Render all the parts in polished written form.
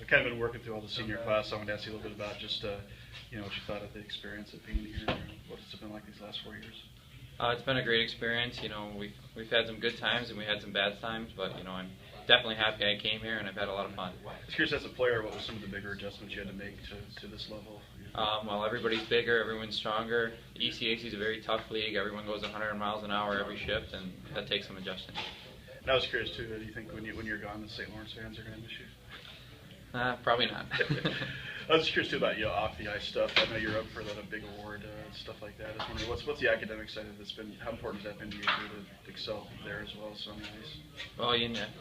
kind of been working through all the senior class. So I wanted to ask you a little bit about just what you thought of the experience of being here. What it's been like these last 4 years. It's been a great experience. We've had some good times and we had some bad times, but I'm definitely happy I came here and I've had a lot of fun. I was curious, as a player, what were some of the bigger adjustments you had to make to this level? Well, everybody's bigger, everyone's stronger. The ECAC is a very tough league. Everyone goes 100 miles an hour every shift, and that takes some adjusting. And I was curious too. Do you think when you're gone, the St. Lawrence fans are going to miss you? Probably not. I was curious too about off the ice stuff. I know you're up for that big award, stuff like that. I was wondering what's the academic side of this been? How important has that been to you to excel there as well as on the ice? Well,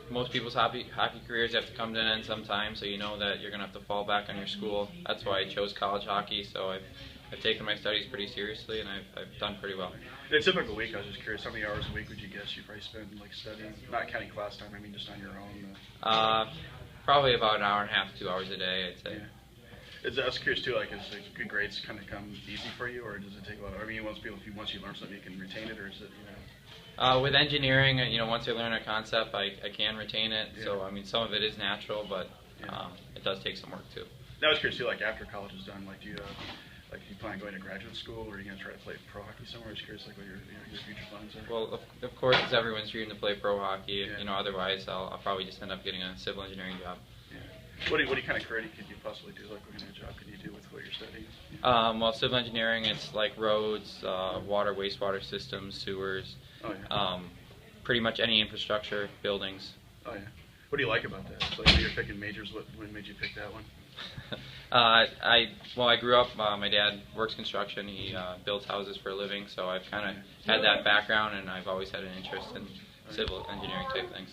most people's hockey careers have to come to an end sometime, so you know that you're going to have to fall back on your school. That's why I chose college hockey. So I've taken my studies pretty seriously, and I've done pretty well. In a typical week, I was just curious, how many hours a week would you guess you probably spend studying? Not counting class time, I mean just on your own. Probably about an hour and a half, 2 hours a day, I'd say. Yeah. I was curious too, is good grades kind of come easy for you, or does it take a lot? I mean, once you learn something, you can retain it, or is it? With engineering, once I learn a concept, I can retain it. Yeah. So some of it is natural, but it does take some work too. Now I was curious too, after college is done, do you plan on going to graduate school, or are you going to try to play pro hockey somewhere? I was curious, what your future plans are. Well, of course, it's everyone's dream to play pro hockey. Yeah. Otherwise, I'll probably just end up getting a civil engineering job. Yeah. What kind of career could you possibly do? What kind of job could you do with what you're studying? Well, civil engineering, it's like roads, water, wastewater systems, sewers. Oh, yeah. Pretty much any infrastructure, buildings. Oh yeah. What do you like about that? So you're picking majors. What made you pick that one? I grew up. My dad works construction. He builds houses for a living, so I've kind of had that background, and I've always had an interest in civil engineering type things.